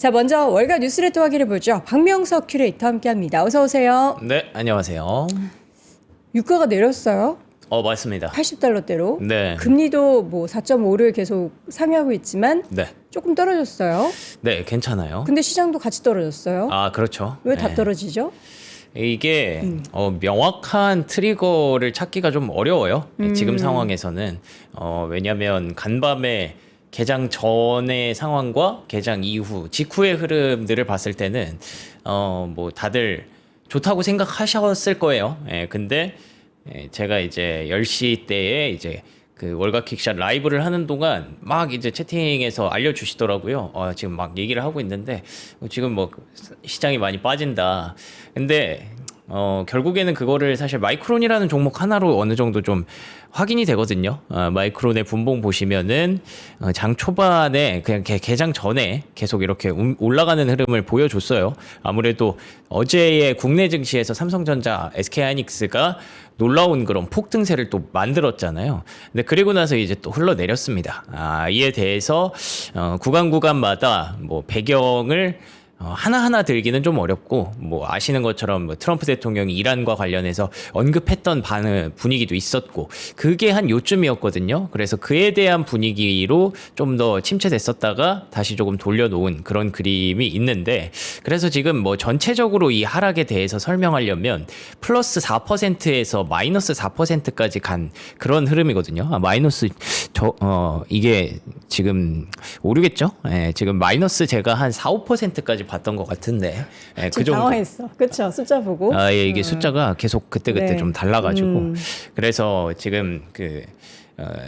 자, 먼저 월가 뉴스레터 확인해 보죠. 박명석 큐레이터 함께합니다. 어서 오세요. 네, 안녕하세요. 유가가 내렸어요. 맞습니다. 80달러대로. 네. 금리도 뭐 4.5를 계속 상회하고 있지만 네. 조금 떨어졌어요. 네, 괜찮아요. 근데 시장도 같이 떨어졌어요. 아, 그렇죠. 왜 다 네. 떨어지죠? 이게 명확한 트리거를 찾기가 좀 어려워요. 지금 상황에서는 왜냐하면 간밤에 개장 전의 상황과 개장 이후 직후의 흐름들을 봤을 때는 뭐 다들 좋다고 생각하셨을 거예요. 예, 근데 제가 이제 10시 때에 이제 그 월가 킥샷 라이브를 하는 동안 막 이제 채팅에서 알려주시더라고요. 지금 막 얘기를 하고 있는데 지금 뭐 시장이 많이 빠진다. 근데 결국에는 그거를 사실 마이크론이라는 종목 하나로 어느 정도 좀 확인이 되거든요. 마이크론의 분봉 보시면은 장 초반에 그냥 개장 전에 계속 이렇게 올라가는 흐름을 보여줬어요. 아무래도 어제의 국내 증시에서 삼성전자, SK하이닉스가 놀라운 그런 폭등세를 또 만들었잖아요. 근데 그리고 나서 이제 또 흘러내렸습니다. 이에 대해서 구간마다 뭐 배경을 하나하나 들기는 좀 어렵고 뭐 아시는 것처럼 뭐 트럼프 대통령이 이란과 관련해서 언급했던 분위기도 있었고 그게 한 요쯤이었거든요. 그래서 그에 대한 분위기로 좀 더 침체됐었다가 다시 조금 돌려놓은 그런 그림이 있는데 그래서 지금 뭐 전체적으로 이 하락에 대해서 설명하려면 플러스 4%에서 마이너스 4%까지 간 그런 흐름이거든요. 마이너스 이게 지금 오르겠죠? 예, 지금 마이너스 제가 한 4, 5%까지 봤던 것 같은데 그 정도. 당황했어. 그렇죠. 숫자 보고. 예, 이게 숫자가 계속 그때그때 네. 좀 달라가지고 그래서 지금 그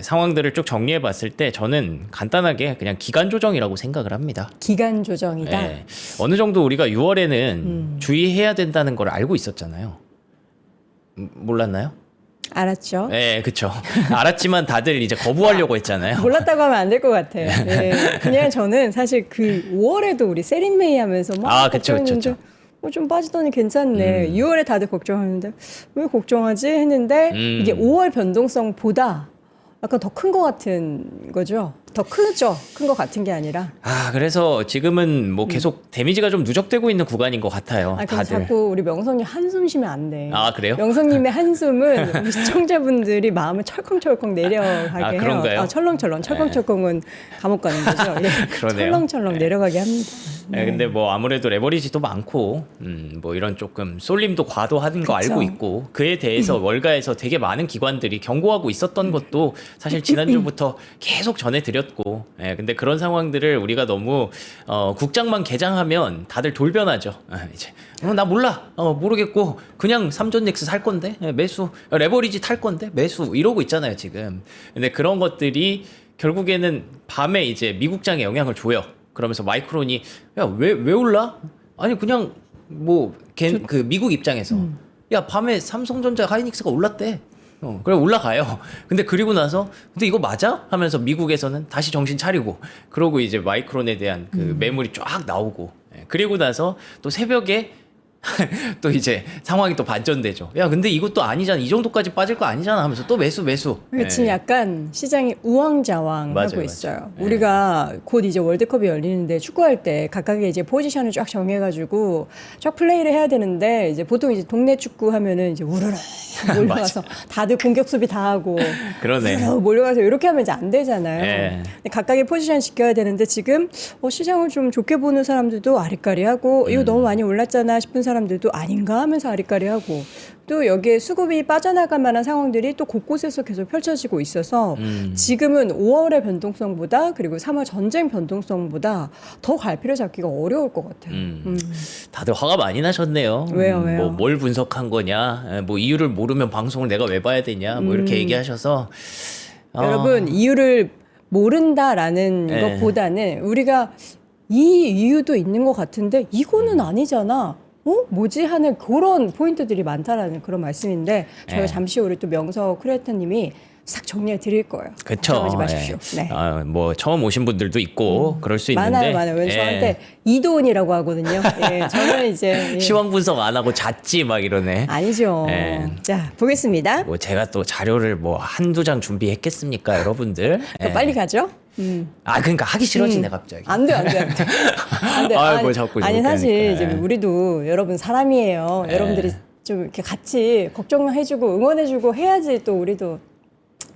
상황들을 쭉 정리해 봤을 때 저는 간단하게 그냥 기간 조정이라고 생각을 합니다. 기간 조정이다. 예, 어느 정도 우리가 6월에는 주의해야 된다는 걸 알고 있었잖아요. 몰랐나요? 알았죠. 네, 그쵸. 알았지만 다들 이제 거부하려고 했잖아요. 몰랐다고 하면 안 될 것 같아요. 네. 그냥 저는 사실 그 5월에도 우리 세린메이 하면서 막 그쵸. 걱정했는데 좀 빠지더니 괜찮네. 6월에 다들 걱정하는데 왜 걱정하지 했는데 이게 5월 변동성보다 약간 더 큰 것 같은 거죠. 더 크죠. 큰 것 같은 게 아니라. 그래서 지금은 뭐 계속 데미지가 좀 누적되고 있는 구간인 것 같아요. 그래서 다들. 자꾸 우리 명성님 한숨 쉬면 안 돼. 그래요? 명성님의 한숨은 우리 시청자분들이 마음을 철컹철컹 내려가게 해요. 그런가요? 철렁철렁. 철컹철컹은 감옥 가는 거죠. 예. 그러네요. 철렁철렁 내려가게 합니다. 근데 뭐 아무래도 레버리지도 많고, 뭐 이런 조금 쏠림도 과도한 거 알고 있고, 그에 대해서 월가에서 되게 많은 기관들이 경고하고 있었던 것도 사실 지난주부터 계속 전해드렸고, 근데 그런 상황들을 우리가 너무, 국장만 개장하면 다들 돌변하죠. 이제, 나 몰라. 모르겠고, 그냥 삼존넥스 살 건데, 매수, 레버리지 탈 건데, 매수, 이러고 있잖아요, 지금. 근데 그런 것들이 결국에는 밤에 이제 미국장에 영향을 줘요. 그러면서 마이크론이 야, 왜 올라? 아니 그냥 뭐 그 미국 입장에서 야, 밤에 삼성전자 하이닉스가 올랐대. 그래 올라가요. 근데 그리고 나서 근데 이거 맞아? 하면서 미국에서는 다시 정신 차리고 그러고 이제 마이크론에 대한 그 매물이 쫙 나오고 그리고 나서 또 새벽에 또 이제 상황이 또 반전되죠. 야, 근데 이것도 아니잖아. 이 정도까지 빠질 거 아니잖아 하면서 또 매수. 지금 약간 시장이 우왕좌왕 맞아요, 하고 있어요. 맞아요. 우리가 곧 이제 월드컵이 열리는데 축구할 때 각각의 이제 포지션을 쫙 정해가지고 쫙 플레이를 해야 되는데 이제 보통 이제 동네 축구 하면은 이제 우르르 몰려가서 다들 공격 수비 다 하고 그러네. 우르르 몰려가서 이렇게 하면 이제 안 되잖아요. 네. 근데 각각의 포지션 지켜야 되는데 지금 시장을 좀 좋게 보는 사람들도 아리까리하고 이거 너무 많이 올랐잖아 싶은 사람들도 아닌가 하면서 아리까리하고 또 여기에 수급이 빠져나갈 만한 상황들이 또 곳곳에서 계속 펼쳐지고 있어서 지금은 5월의 변동성보다 그리고 3월 전쟁 변동성보다 더 갈피를 잡기가 어려울 것 같아요. 다들 화가 많이 나셨네요. 왜요? 뭐 뭘 분석한 거냐, 뭐 이유를 모르면 방송을 내가 왜 봐야 되냐, 뭐 이렇게 얘기하셔서 여러분 이유를 모른다라는 네. 것보다는 우리가 이 이유도 있는 것 같은데 이거는 아니잖아. 뭐지 하는 그런 포인트들이 많다라는 그런 말씀인데 저희가 네. 잠시 후에 또 명석 크리에이터님이 싹 정리해 드릴 거예요. 그쵸. 걱정하지 마십시오. 네. 뭐 처음 오신 분들도 있고 그럴 수 있는데 많아요. 왜 저한테 이도훈이라고 하거든요. 예, 저는 이제 시황 분석 안 하고 잤지 막 이러네. 아니죠. 네. 자 보겠습니다. 뭐 제가 또 자료를 뭐 한두 장 준비했겠습니까, 여러분들? 또 빨리 가죠. 그러니까 하기 싫어지네 갑자기. 안 돼. 안 돼. 뭐 자꾸 아니 저렇게 사실 하니까. 이제 우리도 여러분 사람이에요. 여러분들이 좀 이렇게 같이 걱정해주고 응원해주고 해야지 또 우리도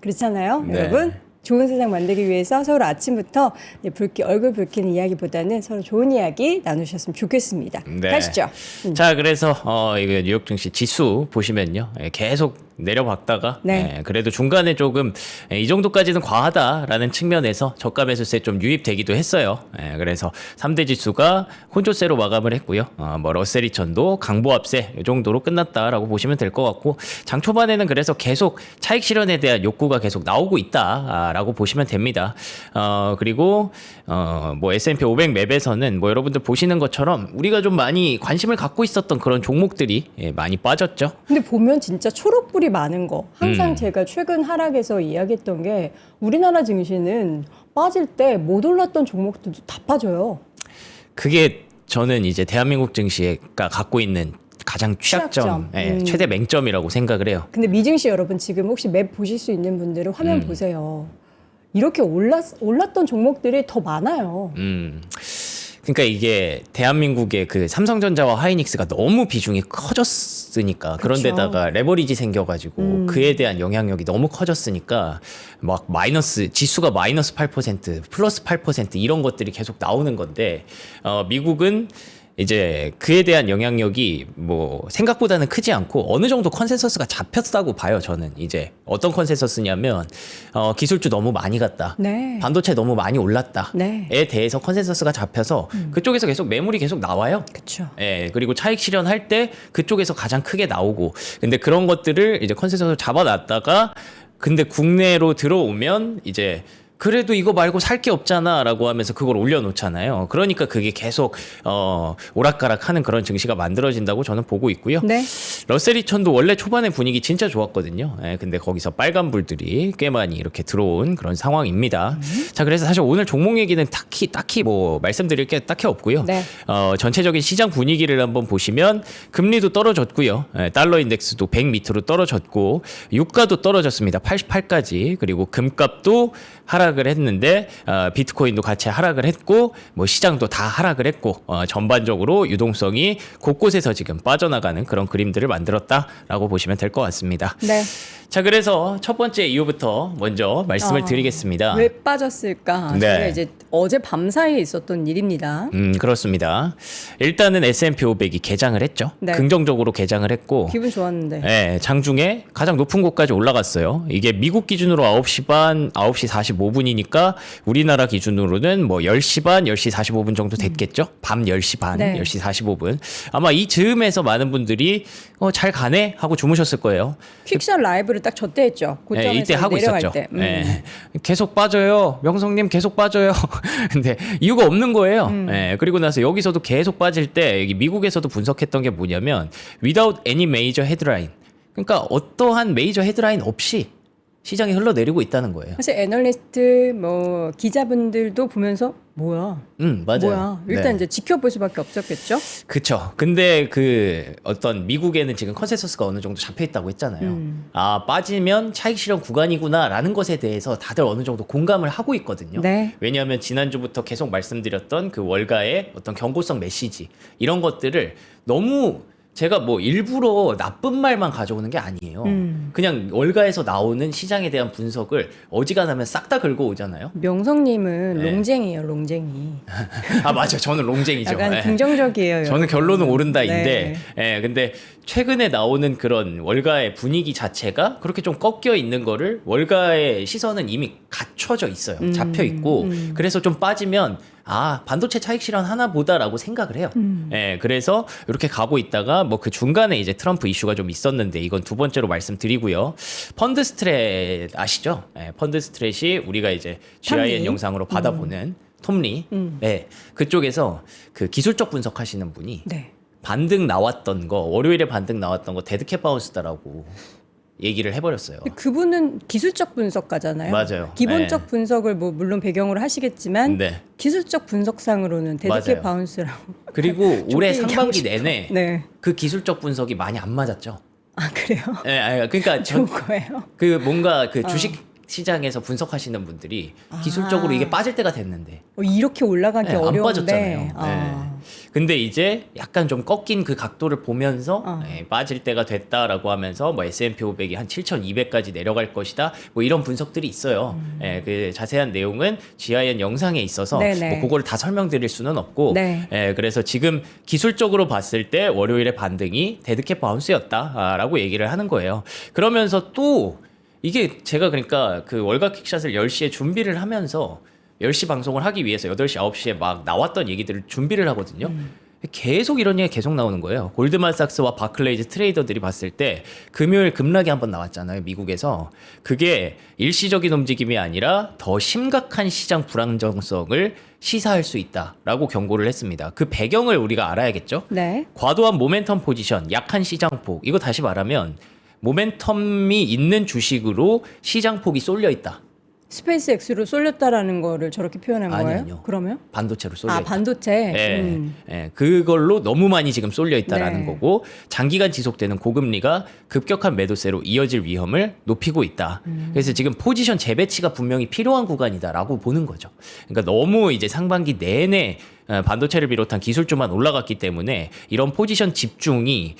그렇잖아요. 네. 여러분 좋은 세상 만들기 위해서 서로 아침부터 이제 얼굴 붉히는 이야기보다는 서로 좋은 이야기 나누셨으면 좋겠습니다. 네. 가시죠. 자, 그래서 이거 뉴욕 증시 지수 보시면요, 계속 내려봤다가 네. 그래도 중간에 조금 이 정도까지는 과하다라는 측면에서 저가 매수세 좀 유입되기도 했어요. 그래서 3대 지수가 혼조세로 마감을 했고요. 뭐 러셀 2000도 강보합세 이 정도로 끝났다라고 보시면 될 것 같고, 장 초반에는 그래서 계속 차익 실현에 대한 욕구가 계속 나오고 있다라고 보시면 됩니다. 그리고 뭐 S&P 500 맵에서는 뭐 여러분들 보시는 것처럼 우리가 좀 많이 관심을 갖고 있었던 그런 종목들이 많이 빠졌죠. 근데 보면 진짜 초록불이 많은 거. 항상 제가 최근 하락에서 이야기했던 게 우리나라 증시는 빠질 때 못 올랐던 종목들도 다 빠져요. 그게 저는 이제 대한민국 증시가 갖고 있는 가장 취약점, 최대 맹점이라고 생각을 해요. 근데 미증시 여러분 지금 혹시 맵 보실 수 있는 분들은 화면 보세요. 이렇게 올랐던 종목들이 더 많아요. 그러니까 이게 대한민국의 그 삼성전자와 하이닉스가 너무 비중이 커졌으니까, 그런데다가 레버리지 생겨가지고 그에 대한 영향력이 너무 커졌으니까 막 지수가 마이너스 8%, 플러스 8% 이런 것들이 계속 나오는 건데, 미국은 이제 그에 대한 영향력이 뭐 생각보다는 크지 않고 어느 정도 컨센서스가 잡혔다고 봐요. 저는 이제 어떤 컨센서스냐면 기술주 너무 많이 갔다, 네. 반도체 너무 많이 올랐다에 네. 대해서 컨센서스가 잡혀서 그쪽에서 계속 매물이 계속 나와요. 그렇죠. 그리고 차익 실현할 때 그쪽에서 가장 크게 나오고, 근데 그런 것들을 이제 컨센서스를 잡아놨다가 근데 국내로 들어오면 이제 그래도 이거 말고 살 게 없잖아라고 하면서 그걸 올려놓잖아요. 그러니까 그게 계속 오락가락하는 그런 증시가 만들어진다고 저는 보고 있고요. 네. 러셀 2000도 원래 초반에 분위기 진짜 좋았거든요. 근데 거기서 빨간 불들이 꽤 많이 이렇게 들어온 그런 상황입니다. 자, 그래서 사실 오늘 종목 얘기는 딱히 뭐 말씀드릴 게 딱히 없고요. 네. 전체적인 시장 분위기를 한번 보시면 금리도 떨어졌고요. 달러 인덱스도 100 밑으로 떨어졌고, 유가도 떨어졌습니다. 88까지. 그리고 금값도 하락을 했는데 비트코인도 같이 하락을 했고, 뭐 시장도 다 하락을 했고, 전반적으로 유동성이 곳곳에서 지금 빠져나가는 그런 그림들을 만들었다라고 보시면 될 것 같습니다. 네. 자, 그래서 첫 번째 이유부터 먼저 말씀을 드리겠습니다. 왜 빠졌을까? 네. 저희가 이제 어제 밤 사이에 있었던 일입니다. 그렇습니다. 일단은 S&P 500이 개장을 했죠. 네. 긍정적으로 개장을 했고, 기분 좋았는데. 장중에 가장 높은 곳까지 올라갔어요. 이게 미국 기준으로 9시 반, 9시 45분이니까 우리나라 기준으로는 뭐 10시 반, 10시 45분 정도 됐겠죠? 밤 10시 반, 네. 10시 45분. 아마 이 즈음에서 많은 분들이 잘 가네? 하고 주무셨을 거예요. 퀵샷 라이브를 딱 저때 했죠. 고점에서 이때 하고 내려갈 있었죠. 때. 계속 빠져요. 명성님 계속 빠져요. 근데 이유가 없는 거예요. 그리고 나서 여기서도 계속 빠질 때 여기 미국에서도 분석했던 게 뭐냐면 without any major headline. 그러니까 어떠한 메이저 헤드라인 없이 시장이 흘러내리고 있다는 거예요. 사실 애널리스트 뭐 기자분들도 보면서 뭐야? 맞아요. 뭐야? 일단 네. 이제 지켜볼 수밖에 없었겠죠. 그쵸. 근데 그 어떤 미국에는 지금 컨센서스가 어느 정도 잡혀 있다고 했잖아요. 빠지면 차익 실현 구간이구나라는 것에 대해서 다들 어느 정도 공감을 하고 있거든요. 네. 왜냐하면 지난주부터 계속 말씀드렸던 그 월가의 어떤 경고성 메시지 이런 것들을 너무 제가 뭐 일부러 나쁜 말만 가져오는 게 아니에요. 그냥 월가에서 나오는 시장에 대한 분석을 어지간하면 싹 다 긁어 오잖아요. 명성님은 네. 롱쟁이에요, 롱쟁이. 맞아요. 저는 롱쟁이죠. 약간 네. 긍정적이에요. 저는 결론은 오른다인데, 네. 근데 최근에 나오는 그런 월가의 분위기 자체가 그렇게 좀 꺾여 있는 거를 월가의 시선은 이미 갖춰져 있어요. 잡혀 있고, 그래서 좀 빠지면 반도체 차익 실현 하나 보다라고 생각을 해요. 그래서 이렇게 가고 있다가 뭐 그 중간에 이제 트럼프 이슈가 좀 있었는데 이건 두 번째로 말씀드리고요. 펀드 스트랫 아시죠? 펀드 스트랫이 우리가 이제 GIN 톰리. 영상으로 받아보는 톰리. 그쪽에서 그 기술적 분석하시는 분이 네. 반등 나왔던 거, 월요일에 반등 나왔던 거 데드캣 바운스다라고 얘기를 해버렸어요. 근데 그분은 기술적 분석가잖아요. 맞아요. 기본적 네. 분석을 뭐 물론 배경으로 하시겠지만 네. 기술적 분석상으로는 데드캣 맞아요. 바운스라고. 그리고 올해 좋게 상반기 얘기하고 내내 싶어. 네. 그 기술적 분석이 많이 안 맞았죠. 아 그래요? 그러니까 좋은 거예요. 그 뭔가 그 주식 시장에서 분석하시는 분들이 기술적으로 이게 빠질 때가 됐는데 이렇게 올라가기 안 어려운데. 빠졌잖아요. 아. 네. 근데 이제 약간 좀 꺾인 그 각도를 보면서 빠질 때가 됐다라고 하면서 뭐 S&P 500이 한 7,200까지 내려갈 것이다. 뭐 이런 분석들이 있어요. 그 자세한 내용은 GIN 영상에 있어서 네네. 뭐 그거를 다 설명드릴 수는 없고 네. 그래서 지금 기술적으로 봤을 때 월요일의 반등이 데드캣 바운스였다라고 얘기를 하는 거예요. 그러면서 또 이게 제가 그러니까 그 월가 킥샷을 10시에 준비를 하면서 10시 방송을 하기 위해서 8시, 9시에 막 나왔던 얘기들을 준비를 하거든요. 계속 이런 얘기가 계속 나오는 거예요. 골드만삭스와 바클레이즈 트레이더들이 봤을 때 금요일 급락이 한번 나왔잖아요. 미국에서. 그게 일시적인 움직임이 아니라 더 심각한 시장 불안정성을 시사할 수 있다라고 경고를 했습니다. 그 배경을 우리가 알아야겠죠. 네. 과도한 모멘텀 포지션, 약한 시장폭. 이거 다시 말하면 모멘텀이 있는 주식으로 시장폭이 쏠려 있다. 스페이스 X로 쏠렸다라는 거를 저렇게 표현한 아니요, 거예요? 아니요. 그러면? 반도체로 쏠려 있다. 반도체. 예, 예, 그걸로 너무 많이 지금 쏠려 있다라는 네. 거고 장기간 지속되는 고금리가 급격한 매도세로 이어질 위험을 높이고 있다. 그래서 지금 포지션 재배치가 분명히 필요한 구간이다라고 보는 거죠. 그러니까 너무 이제 상반기 내내 반도체를 비롯한 기술주만 올라갔기 때문에 이런 포지션 집중이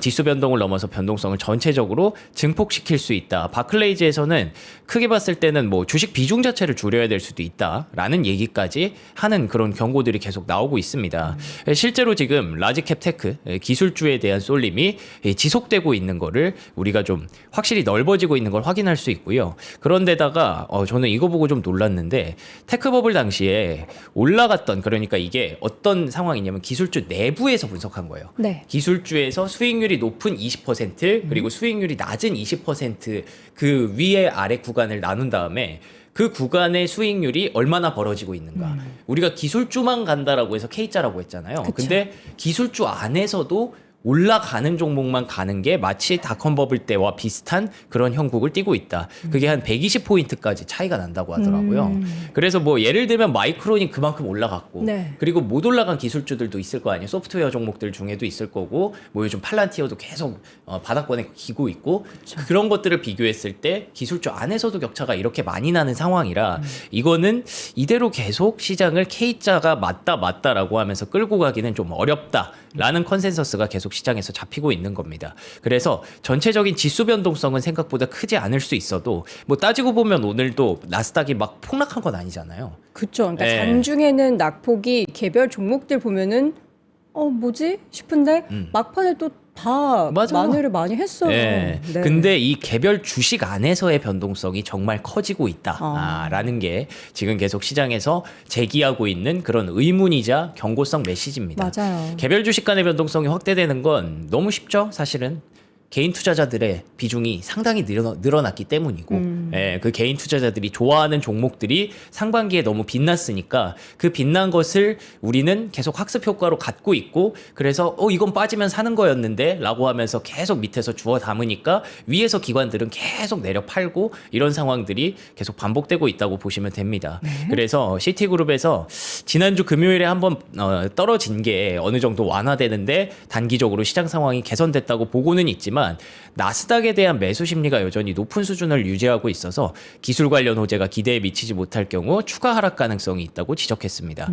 지수 변동을 넘어서 변동성을 전체적으로 증폭시킬 수 있다. 바클레이즈에서는 크게 봤을 때는 뭐 주식 비중 자체를 줄여야 될 수도 있다라는 얘기까지 하는 그런 경고들이 계속 나오고 있습니다. 실제로 지금 라지캡 테크 기술주에 대한 쏠림이 지속되고 있는 거를 우리가 좀 확실히 넓어지고 있는 걸 확인할 수 있고요. 그런데다가 저는 이거 보고 좀 놀랐는데 테크 버블 당시에 올라갔던 그러니까 이게 어떤 상황이냐면 기술주 내부에서 분석한 거예요. 네. 기술주에서 수익률이 높은 20% 그리고 수익률이 낮은 20%그 위에 아래 구간을 나눈 다음에 그 구간의 수익률이 얼마나 벌어지고 있는가. 우리가 기술주만 간다라고 해서 K자라고 했잖아요. 그쵸. 근데 기술주 안에서도 올라가는 종목만 가는 게 마치 닷컴 버블 때와 비슷한 그런 형국을 띠고 있다. 그게 한 120포인트까지 차이가 난다고 하더라고요. 그래서 뭐 예를 들면 마이크론이 그만큼 올라갔고 네. 그리고 못 올라간 기술주들도 있을 거 아니에요. 소프트웨어 종목들 중에도 있을 거고 뭐 요즘 팔란티어도 계속 바닥권에 기고 있고 그런 것들을 비교했을 때 기술주 안에서도 격차가 이렇게 많이 나는 상황이라 이거는 이대로 계속 시장을 K자가 맞다라고 하면서 끌고 가기는 좀 어렵다라는 컨센서스가 계속 시장에서 잡히고 있는 겁니다. 그래서 전체적인 지수 변동성은 생각보다 크지 않을 수 있어도 뭐 따지고 보면 오늘도 나스닥이 막 폭락한 건 아니잖아요. 그렇죠. 그러니까 네. 장중에는 낙폭이 개별 종목들 보면은 뭐지 싶은데 막판에 또 다 맞아. 만회를 많이 했어요. 네. 네. 근데 이 개별 주식 안에서의 변동성이 정말 커지고 있다라는 게 지금 계속 시장에서 제기하고 있는 그런 의문이자 경고성 메시지입니다. 맞아요. 개별 주식 간의 변동성이 확대되는 건 너무 쉽죠, 사실은. 개인 투자자들의 비중이 상당히 늘어났기 때문이고 그 개인 투자자들이 좋아하는 종목들이 상반기에 너무 빛났으니까 그 빛난 것을 우리는 계속 학습 효과로 갖고 있고 그래서 이건 빠지면 사는 거였는데 라고 하면서 계속 밑에서 주워 담으니까 위에서 기관들은 계속 내려 팔고 이런 상황들이 계속 반복되고 있다고 보시면 됩니다. 그래서 시티그룹에서 지난주 금요일에 한번 떨어진 게 어느 정도 완화되는데 단기적으로 시장 상황이 개선됐다고 보고는 있지만 나스닥에 대한 매수 심리가 여전히 높은 수준을 유지하고 있어서 기술 관련 호재가 기대에 미치지 못할 경우 추가 하락 가능성이 있다고 지적했습니다.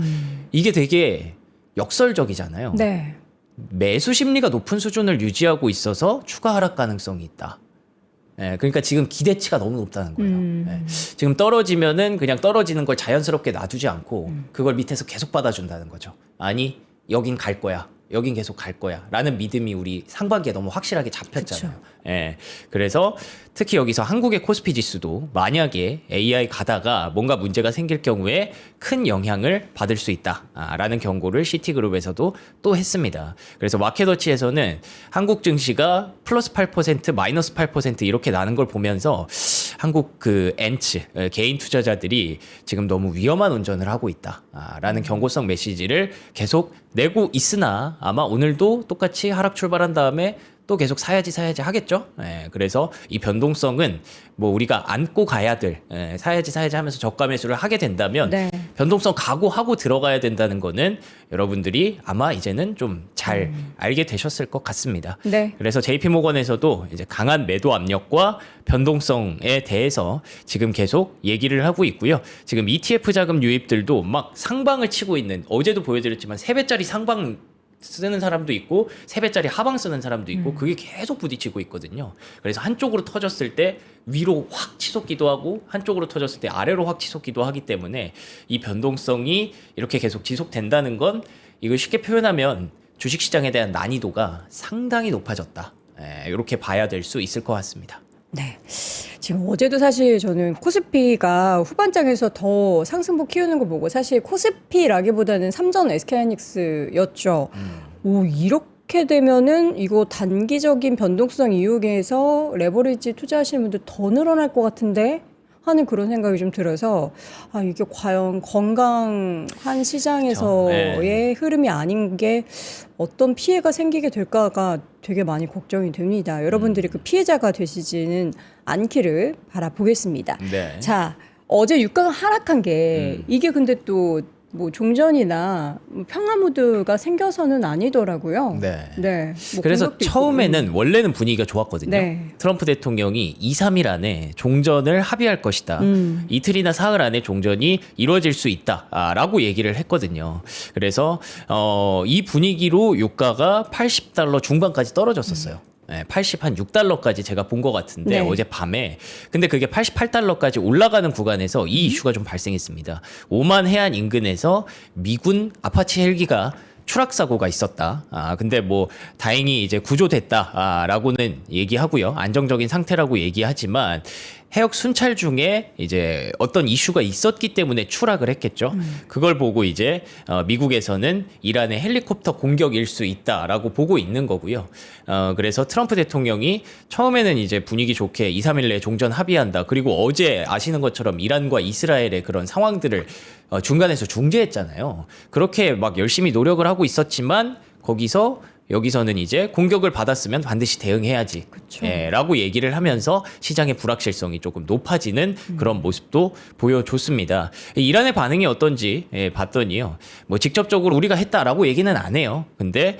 이게 되게 역설적이잖아요. 네. 매수 심리가 높은 수준을 유지하고 있어서 추가 하락 가능성이 있다. 그러니까 지금 기대치가 너무 높다는 거예요. 지금 떨어지면은 그냥 떨어지는 걸 자연스럽게 놔두지 않고 그걸 밑에서 계속 받아준다는 거죠. 아니, 여긴 갈 거야. 여긴 계속 갈 거야 라는 믿음이 우리 상반기에 너무 확실하게 잡혔잖아요. 그래서 특히 여기서 한국의 코스피 지수도 만약에 AI 가다가 뭔가 문제가 생길 경우에 큰 영향을 받을 수 있다라는 경고를 시티그룹에서도 또 했습니다. 그래서 마켓워치에서는 한국 증시가 플러스 8% 마이너스 8% 이렇게 나는 걸 보면서 한국 그 엔츠 개인 투자자들이 지금 너무 위험한 운전을 하고 있다라는 경고성 메시지를 계속 내고 있으나 아마 오늘도 똑같이 하락 출발한 다음에 또 계속 사야지 하겠죠. 예, 그래서 이 변동성은 뭐 우리가 안고 가야 될 사야지 하면서 저가 매수를 하게 된다면 네. 변동성 각오하고 들어가야 된다는 거는 여러분들이 아마 이제는 좀 잘 알게 되셨을 것 같습니다. 네. 그래서 JP모건에서도 이제 강한 매도 압력과 변동성에 대해서 지금 계속 얘기를 하고 있고요. 지금 ETF 자금 유입들도 막 상방을 치고 있는, 어제도 보여드렸지만 3배짜리 상방 쓰는 사람도 있고 3배짜리 하방 쓰는 사람도 있고 그게 계속 부딪히고 있거든요. 그래서 한쪽으로 터졌을 때 위로 확 치솟기도 하고 한쪽으로 터졌을 때 아래로 확 치솟기도 하기 때문에 이 변동성이 이렇게 계속 지속된다는 건, 이걸 쉽게 표현하면 주식시장에 대한 난이도가 상당히 높아졌다. 이렇게 봐야 될 수 있을 것 같습니다. 네. 지금 어제도 사실 저는 코스피가 후반장에서 더 상승폭 키우는 거 보고 사실 코스피라기보다는 삼전 SK하이닉스였죠. 오, 이렇게 되면은 이거 단기적인 변동성 이용해서 레버리지 투자하시는 분들 더 늘어날 것 같은데 하는 그런 생각이 좀 들어서 아, 이게 과연 건강한 시장에서의 네. 흐름이 아닌 게 어떤 피해가 생기게 될까가 되게 많이 걱정이 됩니다. 여러분들이 그 피해자가 되시지는 않기를 바라보겠습니다. 네. 자, 어제 유가가 하락한 게 이게 근데 또 뭐 종전이나 뭐 평화 무드가 생겨서는 아니더라고요. 네. 네. 뭐 그래서 공격도 있고. 처음에는 원래는 분위기가 좋았거든요. 네. 트럼프 대통령이 2, 3일 안에 종전을 합의할 것이다. 이틀이나 사흘 안에 종전이 이루어질 수 있다라고 얘기를 했거든요. 그래서 이 분위기로 유가가 $80 중반까지 떨어졌었어요. 86달러까지 제가 본 것 같은데 네. 어제 밤에. 근데 그게 88달러까지 올라가는 구간에서 이 이슈가 좀 발생했습니다. 오만 해안 인근에서 미군 아파치 헬기가 추락 사고가 있었다. 근데 뭐 다행히 이제 구조됐다라고는 얘기하고요. 안정적인 상태라고 얘기하지만 해역 순찰 중에 이제 어떤 이슈가 있었기 때문에 추락을 했겠죠. 그걸 보고 이제 미국에서는 이란의 헬리콥터 공격일 수 있다라고 보고 있는 거고요. 그래서 트럼프 대통령이 처음에는 이제 분위기 좋게 2, 3일 내에 종전 합의한다. 그리고 어제 아시는 것처럼 이란과 이스라엘의 그런 상황들을 중간에서 중재했잖아요. 그렇게 막 열심히 노력을 하고 있었지만 여기서는 이제 공격을 받았으면 반드시 대응해야지. 그쵸. 라고 얘기를 하면서 시장의 불확실성이 조금 높아지는 그런 모습도 보여줬습니다. 이란의 반응이 어떤지 봤더니요. 뭐 직접적으로 우리가 했다라고 얘기는 안 해요. 근데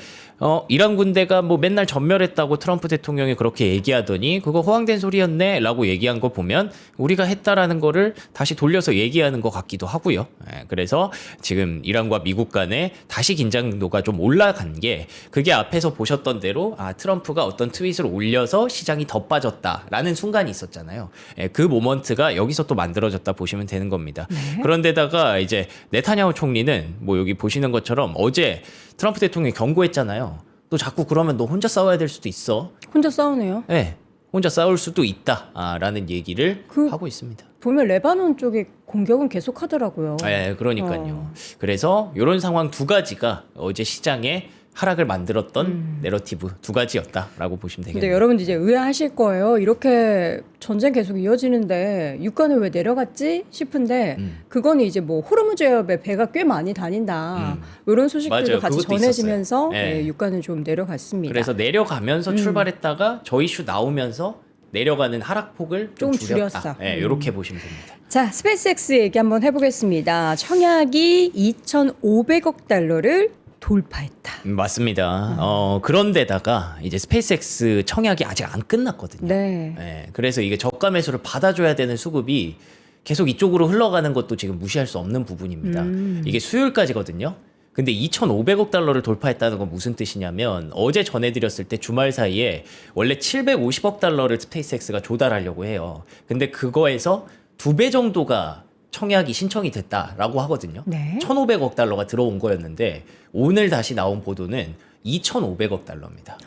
이란 군대가 뭐 맨날 전멸했다고 트럼프 대통령이 그렇게 얘기하더니 그거 허황된 소리였네 라고 얘기한 거 보면 우리가 했다라는 거를 다시 돌려서 얘기하는 것 같기도 하고요. 그래서 지금 이란과 미국 간에 다시 긴장도가 좀 올라간 게, 그게 앞에서 보셨던 대로 트럼프가 어떤 트윗을 올려서 시장이 더 빠졌다라는 순간이 있었잖아요. 그 모먼트가 여기서 또 만들어졌다 보시면 되는 겁니다. 그런데다가 이제 네타냐후 총리는 뭐 여기 보시는 것처럼 어제 트럼프 대통령이 경고했잖아요. 너 자꾸 그러면 너 혼자 싸워야 될 수도 있어. 혼자 싸우네요. 네, 혼자 싸울 수도 있다라는 얘기를 하고 있습니다. 보면 레바논 쪽에 공격은 계속 하더라고요. 네, 그러니까요. 그래서 이런 상황 두 가지가 어제 시장에 하락을 만들었던 내러티브 두 가지였다라고 보시면 근데 되겠네요. 여러분들 이제 의아하실 거예요. 이렇게 전쟁 계속 이어지는데 유가는 왜 내려갔지 싶은데 그거는 이제 뭐 호르무즈 해협에 배가 꽤 많이 다닌다. 이런 소식들도 맞아요. 같이 그것도 전해지면서 있었어요. 네. 유가는 좀 내려갔습니다. 그래서 내려가면서 출발했다가 저 이슈 나오면서 내려가는 하락폭을 좀 좀 줄였다. 줄였어. 네, 이렇게 보시면 됩니다. 자, 스페이스X 얘기 한번 해보겠습니다. 청약이 2,500억 달러를 돌파했다. 맞습니다. 그런데다가 이제 스페이스X 청약이 아직 안 끝났거든요. 네. 네, 그래서 이게 저가 매수를 받아줘야 되는 수급이 계속 이쪽으로 흘러가는 것도 지금 무시할 수 없는 부분입니다. 이게 수요일까지거든요. 근데 2,500억 달러를 돌파했다는 건 무슨 뜻이냐면 어제 전해드렸을 때 주말 사이에 원래 750억 달러를 스페이스X가 조달하려고 해요. 근데 그거에서 2배 정도가 청약이 신청이 됐다라고 하거든요. 네. 1,500억 달러가 들어온 거였는데 오늘 다시 나온 보도는 2,500억 달러입니다.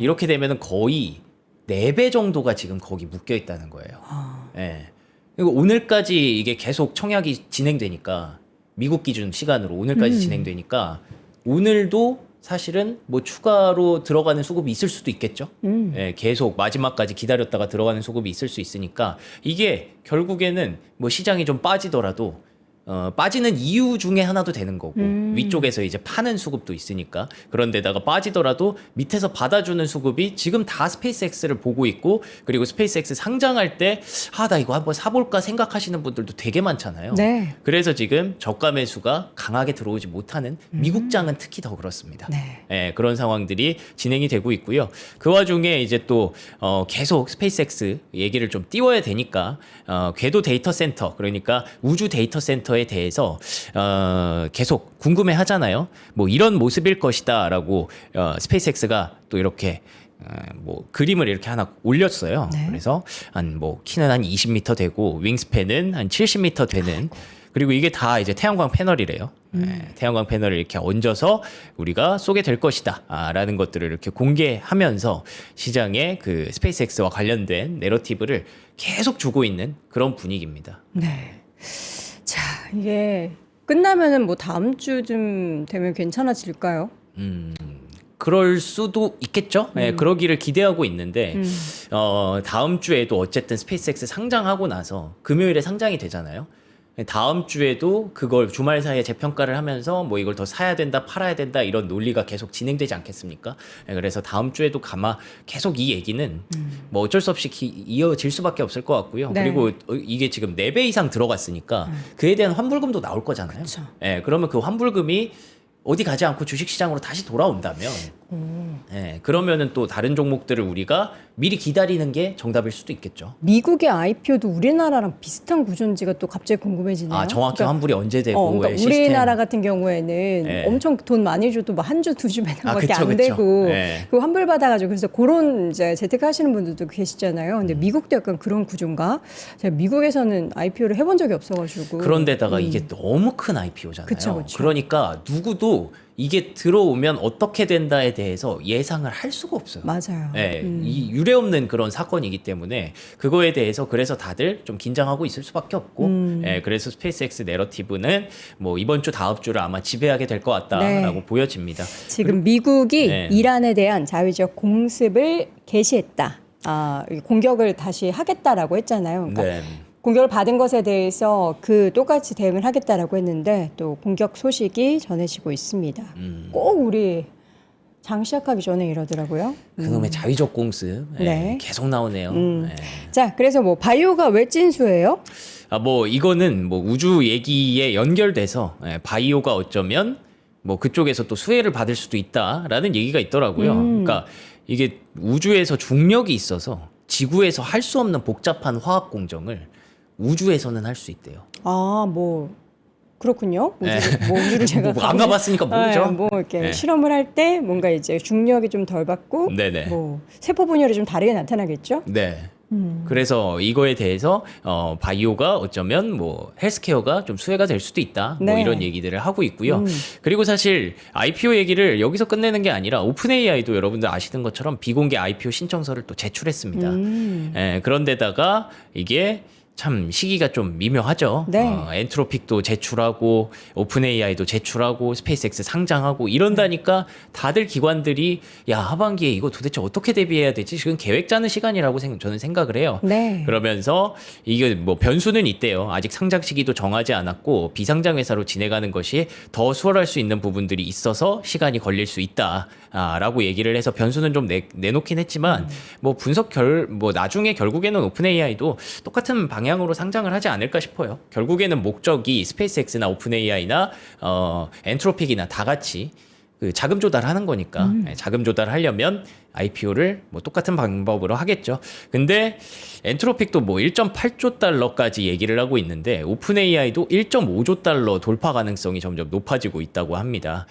이렇게 되면 거의 4배 정도가 지금 거기 묶여 있다는 거예요. 예. 그리고 오늘까지 이게 계속 청약이 진행되니까 미국 기준 시간으로 오늘까지 진행되니까 오늘도 사실은 뭐 추가로 들어가는 수급이 있을 수도 있겠죠. 예, 계속 마지막까지 기다렸다가 들어가는 수급이 있을 수 있으니까 이게 결국에는 뭐 시장이 좀 빠지더라도 빠지는 이유 중에 하나도 되는 거고 위쪽에서 이제 파는 수급도 있으니까 그런데다가 빠지더라도 밑에서 받아주는 수급이 지금 다 스페이스X를 보고 있고 그리고 스페이스X 상장할 때 나 이거 한번 사볼까 생각하시는 분들도 되게 많잖아요. 네. 그래서 지금 저가 매수가 강하게 들어오지 못하는 미국장은 특히 더 그렇습니다. 네. 예, 그런 상황들이 진행이 되고 있고요. 그 와중에 이제 또 계속 스페이스X 얘기를 좀 띄워야 되니까 궤도 데이터 센터 그러니까 우주 데이터 센터에 대해서 계속 궁금해 하잖아요. 뭐 이런 모습일 것이다라고 스페이스X가 또 이렇게 뭐 그림을 이렇게 하나 올렸어요. 네. 그래서 한 뭐 키는 한 20m 되고 윙스팬은 한 70m 되는 그리고 이게 다 이제 태양광 패널이래요. 태양광 패널을 이렇게 얹어서 우리가 쏘게 될 것이다. 라는 것들을 이렇게 공개하면서 시장에 그 스페이스X와 관련된 내러티브를 계속 주고 있는 그런 분위기입니다. 네. 자, 이게 끝나면은 뭐 다음 주쯤 되면 괜찮아질까요? 그럴 수도 있겠죠. 네, 그러기를 기대하고 있는데 다음 주에도 어쨌든 스페이스X 상장하고 나서 금요일에 상장이 되잖아요. 다음 주에도 그걸 주말 사이에 재평가를 하면서 뭐 이걸 더 사야 된다, 팔아야 된다 이런 논리가 계속 진행되지 않겠습니까? 네, 그래서 다음 주에도 아마 계속 이 얘기는 뭐 어쩔 수 없이 이어질 수밖에 없을 것 같고요. 네. 그리고 이게 지금 4배 이상 들어갔으니까 그에 대한 환불금도 나올 거잖아요. 그쵸. 네, 그러면 그 환불금이 어디 가지 않고 주식시장으로 다시 돌아온다면 네, 그러면은 또 다른 종목들을 우리가 미리 기다리는 게 정답일 수도 있겠죠. 미국의 IPO도 우리나라랑 비슷한 구조인지가 또 갑자기 궁금해지네요. 정확히 환불이 언제 되고 그러니까 시스템. 우리나라 같은 경우에는 네. 엄청 돈 많이 줘도 뭐 한 주, 두 주 매달밖에 그쵸, 안 그쵸. 되고 네. 그 환불 받아가지고 그래서 그런 이제 재테크하시는 분들도 계시잖아요. 근데 미국도 약간 그런 구조인가? 제가 미국에서는 IPO를 해본 적이 없어가지고 그런데다가 이게 너무 큰 IPO잖아요. 그쵸, 그쵸. 그러니까 누구도 이게 들어오면 어떻게 된다에 대해서 예상을 할 수가 없어요. 맞아요. 네, 이 유례 없는 그런 사건이기 때문에 그거에 대해서 그래서 다들 좀 긴장하고 있을 수밖에 없고, 그래서 스페이스X 내러티브는 뭐 이번 주 다음 주를 아마 지배하게 될 것 같다라고 네. 보여집니다. 지금 미국이 네. 이란에 대한 자위적 공습을 개시했다. 공격을 다시 하겠다라고 했잖아요. 그러니까 네. 공격을 받은 것에 대해서 그 똑같이 대응을 하겠다라고 했는데 또 공격 소식이 전해지고 있습니다. 꼭 우리 장 시작하기 전에 이러더라고요. 그놈의 자위적 공습 네. 계속 나오네요. 네. 자, 그래서 뭐 바이오가 왜 찐수예요? 뭐 이거는 뭐 우주 얘기에 연결돼서 바이오가 어쩌면 뭐 그쪽에서 또 수혜를 받을 수도 있다라는 얘기가 있더라고요. 그러니까 이게 우주에서 중력이 있어서 지구에서 할 수 없는 복잡한 화학 공정을 우주에서는 할 수 있대요. 뭐 그렇군요. 우주를 제가 뭐 안 가봤으니까 모르죠. 뭐 이렇게 네. 실험을 할 때 뭔가 이제 중력이 좀 덜 받고 네네. 뭐 세포 분열이 좀 다르게 나타나겠죠. 네. 그래서 이거에 대해서 바이오가 어쩌면 뭐 헬스케어가 좀 수혜가 될 수도 있다. 뭐 네. 이런 얘기들을 하고 있고요. 그리고 사실 IPO 얘기를 여기서 끝내는 게 아니라 오픈 AI도 여러분들 아시는 것처럼 비공개 IPO 신청서를 또 제출했습니다. 그런데다가 이게 참 시기가 좀 미묘하죠. 네. 엔트로픽도 제출하고 오픈 AI도 제출하고 스페이스X 상장하고 이런다니까 다들 기관들이 야 하반기에 이거 도대체 어떻게 대비해야 되지? 지금 계획 짜는 시간이라고 저는 생각을 해요. 네. 그러면서 이게 뭐 변수는 있대요. 아직 상장 시기도 정하지 않았고 비상장 회사로 진행하는 것이 더 수월할 수 있는 부분들이 있어서 시간이 걸릴 수 있다라고 얘기를 해서 변수는 좀 내놓긴 했지만 뭐 분석 뭐 나중에 결국에는 오픈 AI도 똑같은 방향으로 상장을 하지 않을까 싶어요. 결국에는 목적이 스페이스X나 오픈 AI나 엔트로픽이나 다 같이 그 자금 조달하는 거니까 자금 조달하려면 IPO를 뭐 똑같은 방법으로 하겠죠. 근데 엔트로픽도 뭐 1.8조 달러까지 얘기를 하고 있는데 오픈 AI도 1.5조 달러 돌파 가능성이 점점 높아지고 있다고 합니다.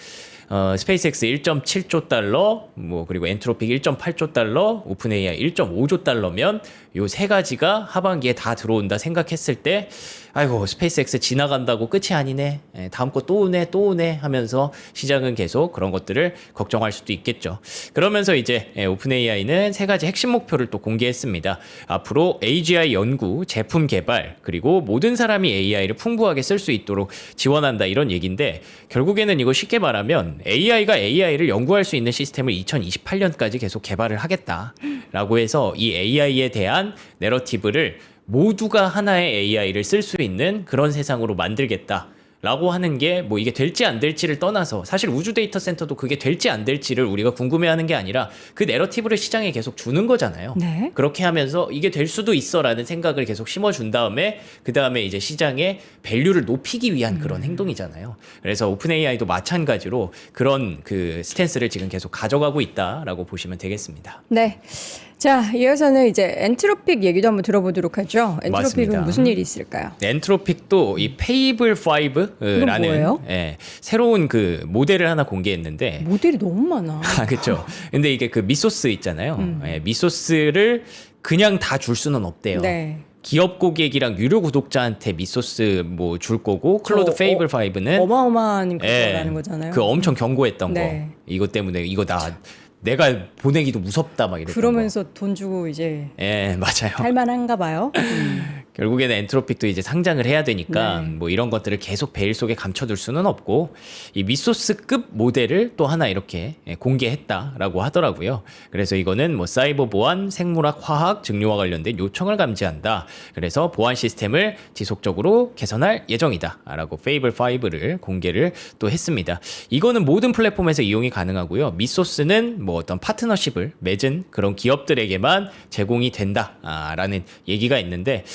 스페이스X 1.7조 달러, 뭐 그리고 엔트로픽 1.8조 달러, 오픈 AI 1.5조 달러면 요 세 가지가 하반기에 다 들어온다 생각했을 때 아이고 스페이스X 지나간다고 끝이 아니네. 다음 거 또 오네 하면서 시장은 계속 그런 것들을 걱정할 수도 있겠죠. 그러면서 이제 오픈 AI는 세 가지 핵심 목표를 또 공개했습니다. 앞으로 AGI 연구, 제품 개발, 그리고 모든 사람이 AI를 풍부하게 쓸 수 있도록 지원한다 이런 얘기인데 결국에는 이거 쉽게 말하면 AI가 AI를 연구할 수 있는 시스템을 2028년까지 계속 개발을 하겠다라고 해서 이 AI에 대한 내러티브를 모두가 하나의 AI를 쓸 수 있는 그런 세상으로 만들겠다. 라고 하는 게 뭐 이게 될지 안 될지를 떠나서 사실 우주 데이터 센터도 그게 될지 안 될지를 우리가 궁금해하는 게 아니라 그 내러티브를 시장에 계속 주는 거잖아요. 네. 그렇게 하면서 이게 될 수도 있어라는 생각을 계속 심어준 다음에 그 다음에 이제 시장의 밸류를 높이기 위한 그런 행동이잖아요. 그래서 오픈 AI도 마찬가지로 그런 그 스탠스를 지금 계속 가져가고 있다라고 보시면 되겠습니다. 네. 자, 이어서는 이제 엔트로픽 얘기도 한번 들어보도록 하죠. 엔트로픽은 맞습니다. 무슨 일이 있을까요? 엔트로픽도 이 페이블 5라는 뭐예요? 새로운 그 모델을 하나 공개했는데 모델이 너무 많아. 아, 그렇죠. 근데 이게 그 미소스 있잖아요. 미소스를 그냥 다 줄 수는 없대요. 네. 기업 고객이랑 유료 구독자한테 미소스 뭐 줄 거고 클로드 저 페이블 5는 어마어마한 거라는 거잖아요. 그 엄청 경고했던 네. 거. 이것 때문에 이거 내가 보내기도 무섭다 막 이랬던 그러면서 돈 주고 이제 거. 예, 맞아요. 할만한가 봐요. 결국에는 엔트로픽도 이제 상장을 해야 되니까 네. 뭐 이런 것들을 계속 베일 속에 감춰둘 수는 없고 이 미소스급 모델을 또 하나 이렇게 공개했다라고 하더라고요. 그래서 이거는 뭐 사이버 보안, 생물학, 화학, 증료와 관련된 요청을 감지한다. 그래서 보안 시스템을 지속적으로 개선할 예정이다라고 페이블 5를 공개를 또 했습니다. 이거는 모든 플랫폼에서 이용이 가능하고요. 미소스는 뭐 어떤 파트너십을 맺은 그런 기업들에게만 제공이 된다라는 얘기가 있는데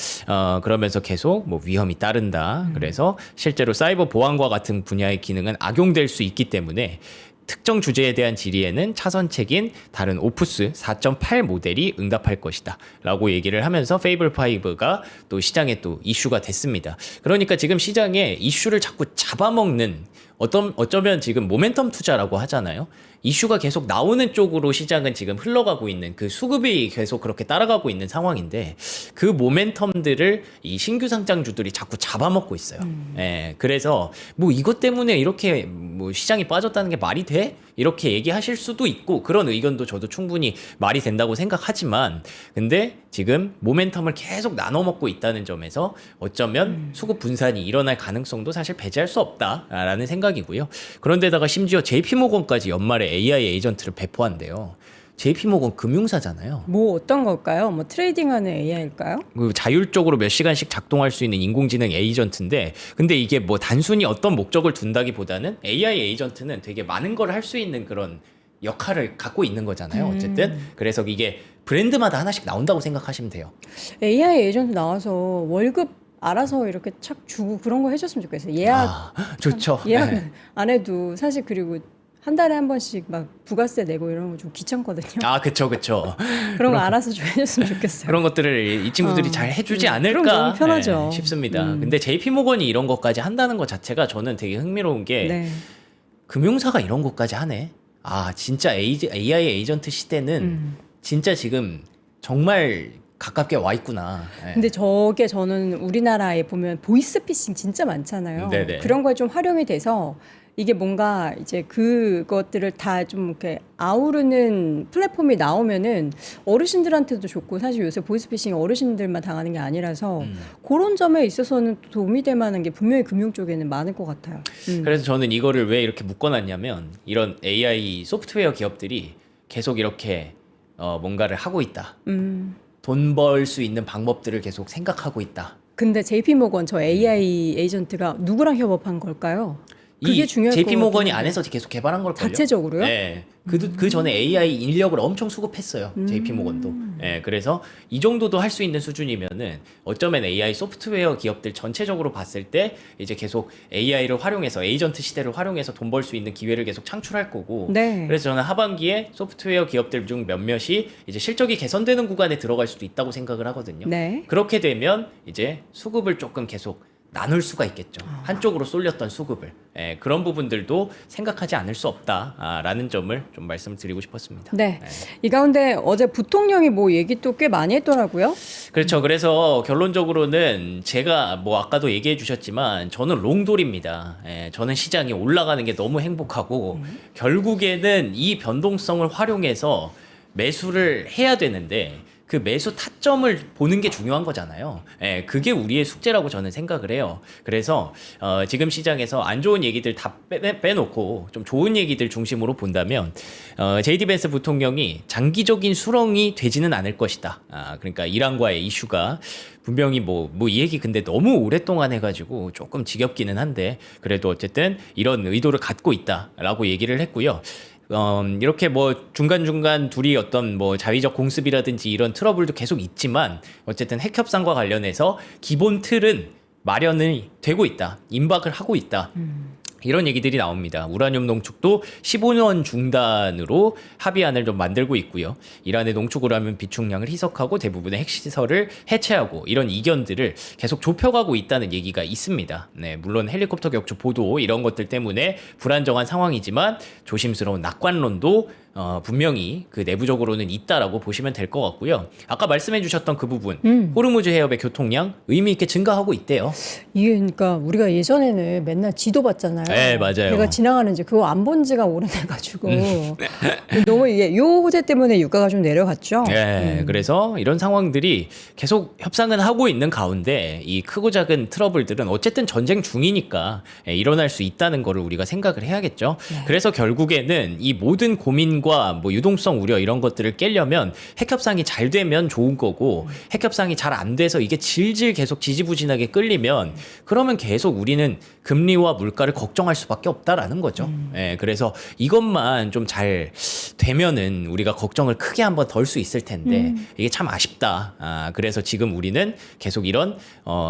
그러면서 계속 뭐 위험이 따른다. 그래서 실제로 사이버 보안과 같은 분야의 기능은 악용될 수 있기 때문에 특정 주제에 대한 질의에는 차선책인 다른 오프스 4.8 모델이 응답할 것이다 라고 얘기를 하면서 페이블 5가 또 시장에 또 이슈가 됐습니다. 그러니까 지금 시장에 이슈를 자꾸 잡아먹는 어쩌면 지금 모멘텀 투자라고 하잖아요. 이슈가 계속 나오는 쪽으로 시장은 지금 흘러가고 있는 그 수급이 계속 그렇게 따라가고 있는 상황인데 그 모멘텀들을 이 신규 상장주들이 자꾸 잡아먹고 있어요. 예, 그래서 뭐 이것 때문에 이렇게 뭐 시장이 빠졌다는 게 말이 돼? 이렇게 얘기하실 수도 있고 그런 의견도 저도 충분히 말이 된다고 생각하지만 근데 지금 모멘텀을 계속 나눠 먹고 있다는 점에서 어쩌면 수급 분산이 일어날 가능성도 사실 배제할 수 없다라는 생각이고요. 그런데다가 심지어 JP모건까지 연말에 AI 에이전트를 배포한대요. JP모건 금융사잖아요. 뭐 어떤 걸까요? 뭐 트레이딩하는 AI일까요? 그 자율적으로 몇 시간씩 작동할 수 있는 인공지능 에이전트인데 근데 이게 뭐 단순히 어떤 목적을 둔다기보다는 AI 에이전트는 되게 많은 걸 할 수 있는 그런 역할을 갖고 있는 거잖아요. 어쨌든 그래서 이게 브랜드마다 하나씩 나온다고 생각하시면 돼요. AI 에이전트 나와서 월급 알아서 이렇게 착 주고 그런 거 해줬으면 좋겠어요. 예약 좋죠. 예약 네. 안 해도 사실 그리고 한 달에 한 번씩 막 부가세 내고 이런 거 좀 귀찮거든요. 그쵸. 그런 거 알아서 좀 해줬으면 좋겠어요. 그런 것들을 이 친구들이 잘 해주지 않을까 그럼 너무 편하죠. 싶습니다. 근데 JP모건이 이런 것까지 한다는 것 자체가 저는 되게 흥미로운 게 네. 금융사가 이런 것까지 하네. 진짜 AI 에이전트 시대는 진짜 지금 정말 가깝게 와 있구나. 예. 근데 저게 저는 우리나라에 보면 보이스피싱 진짜 많잖아요. 네네. 그런 거에 좀 활용이 돼서 이게 뭔가 이제 그것들을 다 좀 이렇게 아우르는 플랫폼이 나오면은 어르신들한테도 좋고 사실 요새 보이스피싱 어르신들만 당하는 게 아니라서 그런 점에 있어서는 도움이 될 만한 게 분명히 금융 쪽에는 많을 것 같아요. 그래서 저는 이거를 왜 이렇게 묶어놨냐면 이런 AI 소프트웨어 기업들이 계속 이렇게 뭔가를 하고 있다. 돈 벌 수 있는 방법들을 계속 생각하고 있다. 근데 JP모건 저 AI 에이전트가 누구랑 협업한 걸까요? 그게 중요할 것 JP모건이 같아요. 안에서 계속 개발한 걸걸요? 자체적으로요? 네. 그 전에 AI 인력을 엄청 수급했어요. JP모건도. 네, 그래서 이 정도도 할 수 있는 수준이면은 어쩌면 AI 소프트웨어 기업들 전체적으로 봤을 때 이제 계속 AI를 활용해서 에이전트 시대를 활용해서 돈 벌 수 있는 기회를 계속 창출할 거고. 네. 그래서 저는 하반기에 소프트웨어 기업들 중 몇몇이 이제 실적이 개선되는 구간에 들어갈 수도 있다고 생각을 하거든요. 네. 그렇게 되면 이제 수급을 조금 계속 나눌 수가 있겠죠. 한쪽으로 쏠렸던 수급을. 그런 부분들도 생각하지 않을 수 없다라는 점을 좀 말씀드리고 싶었습니다. 네. 이 가운데 어제 부통령이 뭐 얘기 또 꽤 많이 했더라고요. 그렇죠. 그래서 결론적으로는 제가 뭐 아까도 얘기해 주셨지만 저는 롱돌입니다. 저는 시장이 올라가는 게 너무 행복하고 결국에는 이 변동성을 활용해서 매수를 해야 되는데 그 매수 타점을 보는 게 중요한 거잖아요. 예, 그게 우리의 숙제라고 저는 생각을 해요. 그래서 지금 시장에서 안 좋은 얘기들 다 빼놓고 좀 좋은 얘기들 중심으로 본다면 JD 벤스 부통령이 장기적인 수렁이 되지는 않을 것이다. 그러니까 이란과의 이슈가 분명히 뭐 이 얘기 근데 너무 오랫동안 해가지고 조금 지겹기는 한데 그래도 어쨌든 이런 의도를 갖고 있다라고 얘기를 했고요. 이렇게 뭐 중간중간 둘이 어떤 뭐 자위적 공습이라든지 이런 트러블도 계속 있지만 어쨌든 핵 협상과 관련해서 기본 틀은 마련이 되고 있다. 임박을 하고 있다. 이런 얘기들이 나옵니다. 우라늄 농축도 15년 중단으로 합의안을 좀 만들고 있고요. 이란의 농축 우라늄 비축량을 희석하고 대부분의 핵시설을 해체하고 이런 이견들을 계속 좁혀가고 있다는 얘기가 있습니다. 네, 물론 헬리콥터 격추 보도 이런 것들 때문에 불안정한 상황이지만 조심스러운 낙관론도 분명히 그 내부적으로는 있다라고 보시면 될 것 같고요. 아까 말씀해 주셨던 그 부분, 호르무즈 해협의 교통량 의미 있게 증가하고 있대요. 이게 그러니까 우리가 예전에는 맨날 지도 봤잖아요. 네, 맞아요. 내가 지나가는지 그거 안 본 지가 오래돼가지고 너무 이게 요 호재 때문에 유가가 좀 내려갔죠. 네, 그래서 이런 상황들이 계속 협상은 하고 있는 가운데 이 크고 작은 트러블들은 어쨌든 전쟁 중이니까 일어날 수 있다는 거를 우리가 생각을 해야겠죠. 그래서 결국에는 이 모든 고민과 뭐 유동성 우려 이런 것들을 깨려면 핵협상이 잘 되면 좋은 거고 핵협상이 잘 안 돼서 이게 질질 계속 지지부진하게 끌리면 그러면 계속 우리는 금리와 물가를 걱정할 수밖에 없다라는 거죠. 예, 그래서 이것만 좀 잘 되면은 우리가 걱정을 크게 한번 덜 수 있을 텐데 이게 참 아쉽다. 그래서 지금 우리는 계속 이런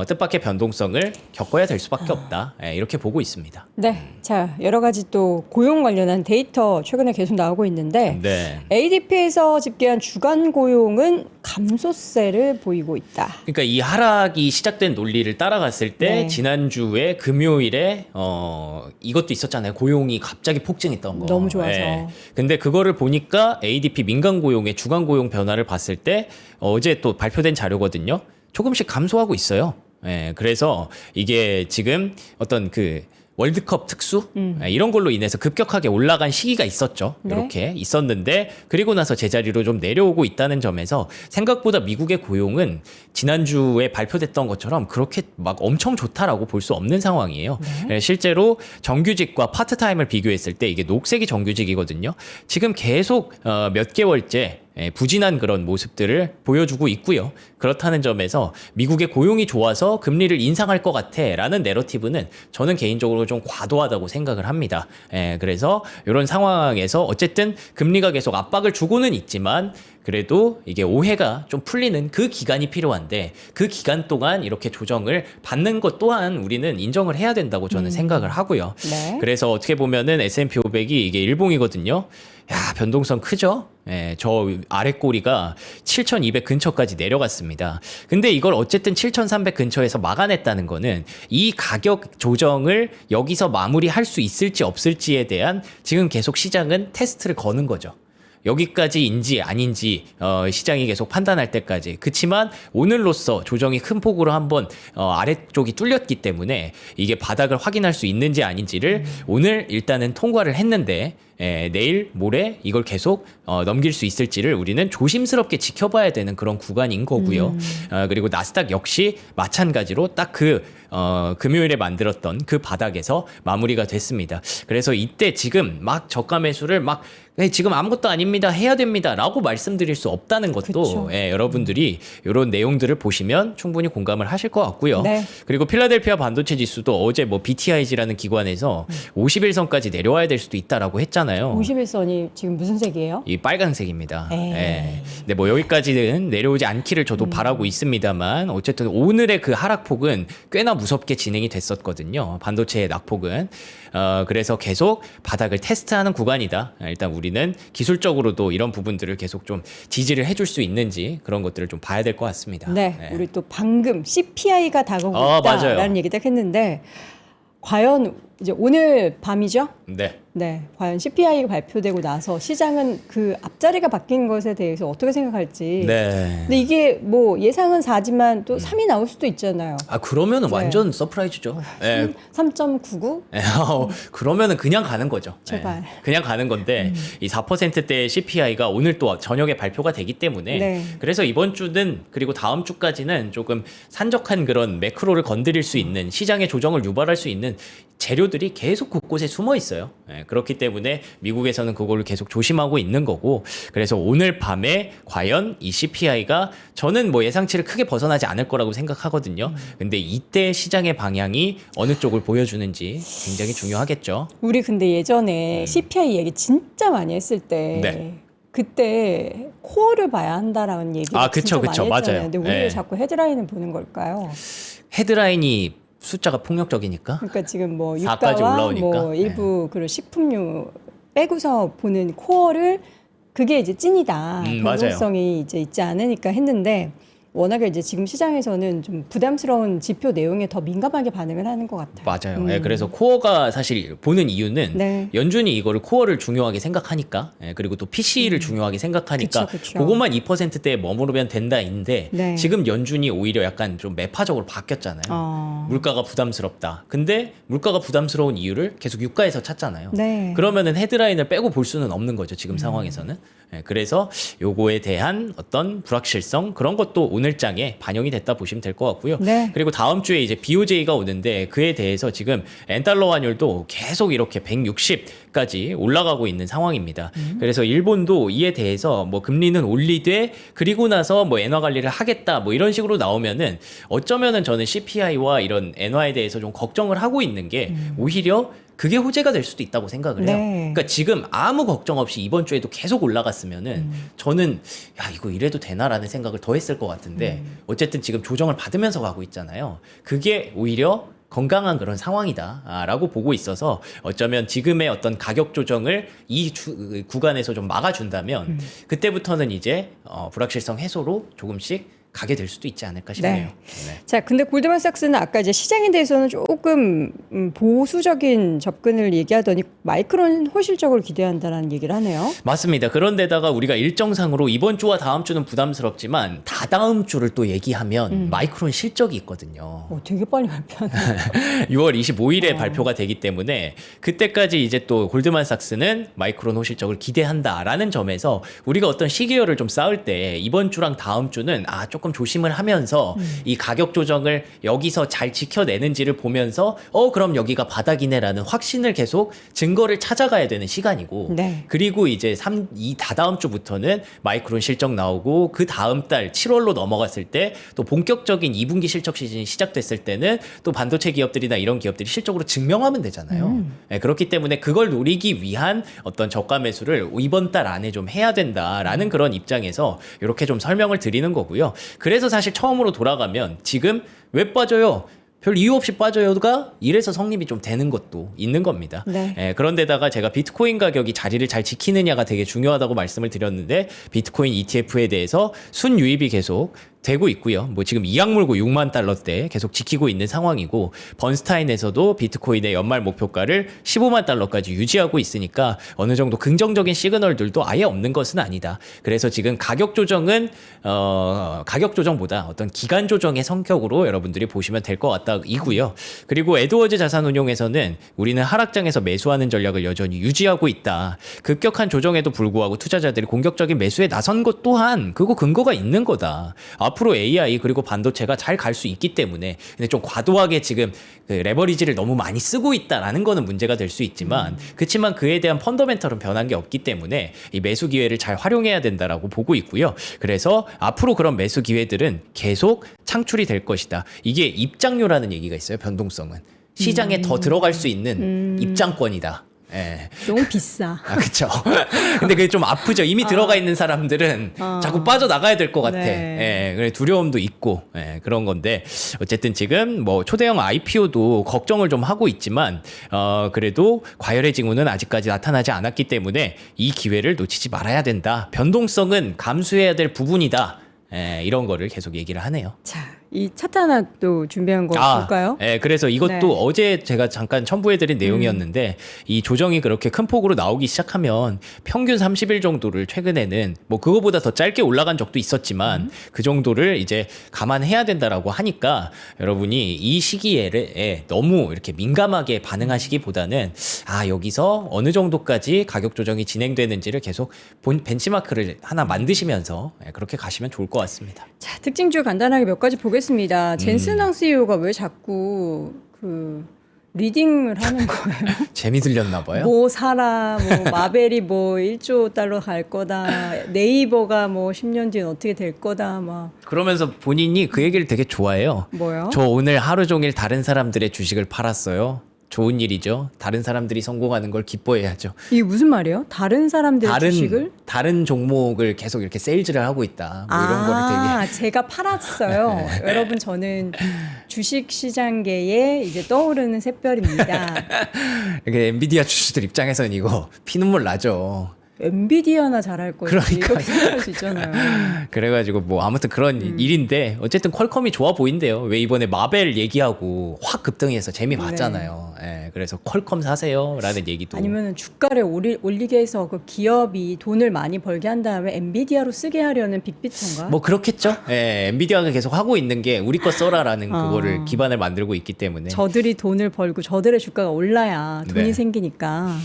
뜻밖의 변동성을 겪어야 될 수밖에 없다. 예, 이렇게 보고 있습니다. 네, 자 여러 가지 또 고용 관련한 데이터 최근에 계속 나오고 있는데 네. ADP에서 집계한 주간 고용은 감소세를 보이고 있다. 그러니까 이 하락이 시작된 논리를 따라갔을 때 네. 지난주에 금요일에 이것도 있었잖아요. 고용이 갑자기 폭증했던 거. 너무 좋아서. 근데 그거를 보니까 ADP 민간 고용의 주간 고용 변화를 봤을 때 어제 또 발표된 자료거든요. 조금씩 감소하고 있어요. 예, 그래서 이게 지금 어떤 그 월드컵 특수 이런 걸로 인해서 급격하게 올라간 시기가 있었죠. 네. 이렇게 있었는데 그리고 나서 제자리로 좀 내려오고 있다는 점에서 생각보다 미국의 고용은 지난주에 발표됐던 것처럼 그렇게 막 엄청 좋다라고 볼 수 없는 상황이에요. 네. 실제로 정규직과 파트타임을 비교했을 때 이게 녹색이 정규직이거든요. 지금 계속 몇 개월째 부진한 그런 모습들을 보여주고 있고요. 그렇다는 점에서 미국의 고용이 좋아서 금리를 인상할 것 같아라는 내러티브는 저는 개인적으로 좀 과도하다고 생각을 합니다. 그래서 이런 상황에서 어쨌든 금리가 계속 압박을 주고는 있지만 그래도 이게 오해가 좀 풀리는 그 기간이 필요한데 그 기간 동안 이렇게 조정을 받는 것 또한 우리는 인정을 해야 된다고 저는 생각을 하고요. 네. 그래서 어떻게 보면은 S&P 500이 이게 일봉이거든요. 야, 변동성 크죠? 예, 저 아래 꼬리가 7,200 근처까지 내려갔습니다. 근데 이걸 어쨌든 7,300 근처에서 막아냈다는 거는 이 가격 조정을 여기서 마무리할 수 있을지 없을지에 대한 지금 계속 시장은 테스트를 거는 거죠. 여기까지인지 아닌지 시장이 계속 판단할 때까지. 그치만 오늘로써 조정이 큰 폭으로 한번 아래쪽이 뚫렸기 때문에 이게 바닥을 확인할 수 있는지 아닌지를 오늘 일단은 통과를 했는데 내일 모레 이걸 계속 넘길 수 있을지를 우리는 조심스럽게 지켜봐야 되는 그런 구간인 거고요. 그리고 나스닥 역시 마찬가지로 딱 그 금요일에 만들었던 그 바닥에서 마무리가 됐습니다. 그래서 이때 지금 막 저가 매수를 막 지금 아무것도 아닙니다. 해야 됩니다. 라고 말씀드릴 수 없다는 것도 그쵸. 여러분들이 이런 내용들을 보시면 충분히 공감을 하실 것 같고요. 네. 그리고 필라델피아 반도체 지수도 어제 뭐 BTIG라는 기관에서 51선까지 내려와야 될 수도 있다라고 했잖아요. 51선이 지금 무슨 색이에요? 이 빨간색입니다. 에이. 근데 뭐 여기까지는 내려오지 않기를 저도 바라고 있습니다만 어쨌든 오늘의 그 하락폭은 꽤나 무섭게 진행이 됐었거든요. 반도체의 낙폭은. 그래서 계속 바닥을 테스트하는 구간이다. 일단 우리는 기술적으로도 이런 부분들을 계속 좀 지지를 해줄 수 있는지 그런 것들을 좀 봐야 될 것 같습니다. 네, 우리 또 방금 CPI가 다가오고 맞아요. 있다라는 얘기 딱 했는데 과연 이제 오늘 밤이죠? 네. 네, 과연 CPI가 발표되고 나서 시장은 그 앞자리가 바뀐 것에 대해서 어떻게 생각할지. 네. 근데 이게 뭐 예상은 4지만 또 3이 나올 수도 있잖아요. 아 그러면은 네. 완전 서프라이즈죠. 예. 3.99? 그러면은 그냥 가는 거죠. 제발. 예. 그냥 가는 건데 이 4%대 CPI가 오늘 또 저녁에 발표가 되기 때문에 네. 그래서 이번 주는 그리고 다음 주까지는 조금 산적한 그런 매크로를 건드릴 수 있는 시장의 조정을 유발할 수 있는 재료들이 계속 곳곳에 숨어 있어요. 예, 그렇기 때문에 미국에서는 그거를 계속 조심하고 있는 거고 그래서 오늘 밤에 과연 이 CPI가 저는 뭐 예상치를 크게 벗어나지 않을 거라고 생각하거든요. 근데 이때 시장의 방향이 어느 쪽을 보여주는지 굉장히 중요하겠죠. 우리 근데 예전에 CPI 얘기 진짜 많이 했을 때 네. 그때 코어를 봐야 한다라는 얘기를 아, 그쵸, 진짜 그쵸. 많이 했잖아요. 맞아요. 근데 우리 왜 네. 자꾸 헤드라인을 보는 걸까요? 헤드라인이 숫자가 폭력적이니까. 그러니까 지금 뭐 4까지 유가와 올라오니까. 뭐 일부 그런 식품류 빼고서 보는 코어를 그게 이제 찐이다. 맞아요. 변동성이 이제 있지 않으니까 했는데 워낙에 이제 지금 시장에서는 좀 부담스러운 지표 내용에 더 민감하게 반응을 하는 것 같아요. 맞아요. 예, 그래서 코어가 사실 보는 이유는 네. 연준이 이거를 코어를 중요하게 생각하니까 예, 그리고 또 PC를 중요하게 생각하니까 그쵸, 그쵸. 그것만 2%대에 머무르면 된다인데 네. 지금 연준이 오히려 약간 좀 매파적으로 바뀌었잖아요. 물가가 부담스럽다. 근데 물가가 부담스러운 이유를 계속 유가에서 찾잖아요. 네. 그러면은 헤드라인을 빼고 볼 수는 없는 거죠. 지금 상황에서는. 예, 그래서 요거에 대한 어떤 불확실성 그런 것도 오늘장에 반영이 됐다 보시면 될 것 같고요. 네. 그리고 다음 주에 이제 BOJ가 오는데 그에 대해서 지금 엔달러 환율도 계속 이렇게 160까지 올라가고 있는 상황입니다. 그래서 일본도 이에 대해서 뭐 금리는 올리되 그리고 나서 뭐 엔화 관리를 하겠다 뭐 이런 식으로 나오면은 어쩌면은 저는 CPI와 이런 엔화에 대해서 좀 걱정을 하고 있는 게 오히려 그게 호재가 될 수도 있다고 생각을 해요. 네. 그러니까 지금 아무 걱정 없이 이번 주에도 계속 올라갔으면은 저는 야 이거 이래도 되나라는 생각을 더 했을 것 같은데 어쨌든 지금 조정을 받으면서 가고 있잖아요. 그게 오히려 건강한 그런 상황이다라고 보고 있어서 어쩌면 지금의 어떤 가격 조정을 이 구간에서 좀 막아준다면 그때부터는 이제 불확실성 해소로 조금씩 가게 될 수도 있지 않을까 싶네요. 네. 네. 자, 근데 골드만삭스는 아까 이제 시장에 대해서는 조금 보수적인 접근을 얘기하더니 마이크론 호실적을 기대한다라는 얘기를 하네요. 맞습니다. 그런데다가 우리가 일정상으로 이번 주와 다음 주는 부담스럽지만 다다음 주를 또 얘기하면 마이크론 실적이 있거든요. 되게 빨리 발표하네. 6월 25일에 발표가 되기 때문에 그때까지 이제 또 골드만삭스는 마이크론 호실적을 기대한다라는 점에서 우리가 어떤 시기열을 좀 쌓을 때 이번 주랑 다음 주는 조금 조심을 하면서 이 가격 조정을 여기서 잘 지켜내는지를 보면서 그럼 여기가 바닥이네라는 확신을 계속 증거를 찾아가야 되는 시간이고 네. 그리고 이제 이 다다음 주부터는 마이크론 실적 나오고 그 다음 달 7월로 넘어갔을 때 또 본격적인 2분기 실적 시즌이 시작됐을 때는 또 반도체 기업들이나 이런 기업들이 실적으로 증명하면 되잖아요. 네, 그렇기 때문에 그걸 노리기 위한 어떤 저가 매수를 이번 달 안에 좀 해야 된다라는 그런 입장에서 이렇게 좀 설명을 드리는 거고요. 그래서 사실 처음으로 돌아가면 지금 왜 빠져요? 별 이유 없이 빠져요가 이래서 성립이 좀 되는 것도 있는 겁니다. 네. 예, 그런데다가 제가 비트코인 가격이 자리를 잘 지키느냐가 되게 중요하다고 말씀을 드렸는데 비트코인 ETF에 대해서 순유입이 계속 되고 있고요. 뭐 지금 이악 물고 6만 달러대 계속 지키고 있는 상황이고 번스타인에서도 비트코인의 연말 목표가를 15만 달러까지 유지하고 있으니까 어느 정도 긍정적인 시그널들도 아예 없는 것은 아니다. 그래서 지금 가격 조정은 가격 조정보다 어떤 기간 조정의 성격으로 여러분들이 보시면 될 것 같다 이고요. 그리고 에드워즈 자산운용에서는 우리는 하락장에서 매수하는 전략을 여전히 유지하고 있다. 급격한 조정에도 불구하고 투자자들이 공격적인 매수에 나선 것 또한 그거 근거가 있는 거다. 앞으로 AI 그리고 반도체가 잘 갈 수 있기 때문에 근데 좀 과도하게 지금 그 레버리지를 너무 많이 쓰고 있다라는 거는 문제가 될 수 있지만 그렇지만 그에 대한 펀더멘털은 변한 게 없기 때문에 이 매수 기회를 잘 활용해야 된다라고 보고 있고요. 그래서 앞으로 그런 매수 기회들은 계속 창출이 될 것이다. 이게 입장료라는 얘기가 있어요. 변동성은 시장에 더 들어갈 수 있는 입장권이다. 예. 너무 비싸. 그쵸. 근데 그게 좀 아프죠. 이미 들어가 있는 사람들은 자꾸 빠져나가야 될 것 같아. 네. 예. 그래 두려움도 있고, 그런 건데. 어쨌든 지금 뭐 초대형 IPO도 걱정을 좀 하고 있지만, 그래도 과열의 징후는 아직까지 나타나지 않았기 때문에 이 기회를 놓치지 말아야 된다. 변동성은 감수해야 될 부분이다. 이런 거를 계속 얘기를 하네요. 자, 이 차트 하나 또 준비한 거 볼까요? 네, 그래서 이것도 네. 어제 제가 잠깐 첨부해드린 내용이었는데 이 조정이 그렇게 큰 폭으로 나오기 시작하면 평균 30일 정도를 최근에는 뭐 그거보다 더 짧게 올라간 적도 있었지만 그 정도를 이제 감안해야 된다라고 하니까 여러분이 이 시기에 너무 이렇게 민감하게 반응하시기보다는 여기서 어느 정도까지 가격 조정이 진행되는지를 계속 벤치마크를 하나 만드시면서 그렇게 가시면 좋을 것 같습니다. 자, 특징주 간단하게 몇 가지 보겠습니다. 젠슨왕 CEO가 왜 자꾸 그 리딩을 하는 거예요? 재미 들렸나 봐요. 뭐 사라, 뭐 마벨이 뭐 1조 달러 갈 거다, 네이버가 뭐 10년 뒤엔 어떻게 될 거다, 막 그러면서 본인이 그 얘기를 되게 좋아해요. 뭐요? 저 오늘 하루 종일 다른 사람들의 주식을 팔았어요. 좋은 일이죠. 다른 사람들이 성공하는 걸 기뻐해야죠. 이게 무슨 말이에요? 다른 사람들의 주식을? 다른 종목을 계속 이렇게 세일즈를 하고 있다. 뭐 이런 거를 되게 제가 팔았어요. 여러분 저는 주식 시장계에 이제 떠오르는 샛별입니다. 이게 엔비디아 주주들 입장에서는 이거 피눈물 나죠. 엔비디아나 잘할 거지. 그러니까요. 이렇게 생각할 수 있잖아요. 그래가지고 뭐 아무튼 그런 일인데 어쨌든 퀄컴이 좋아 보인대요. 왜 이번에 마벨 얘기하고 확 급등해서 재미 봤잖아요. 예, 그래서 퀄컴 사세요라는 얘기도. 아니면 주가를 올리게 해서 그 기업이 돈을 많이 벌게 한 다음에 엔비디아로 쓰게 하려는 빅피처인가? 뭐 그렇겠죠. 예, 엔비디아가 계속 하고 있는 게 우리 거 써라라는 그거를 기반을 만들고 있기 때문에. 저들이 돈을 벌고 저들의 주가가 올라야 돈이 네. 생기니까.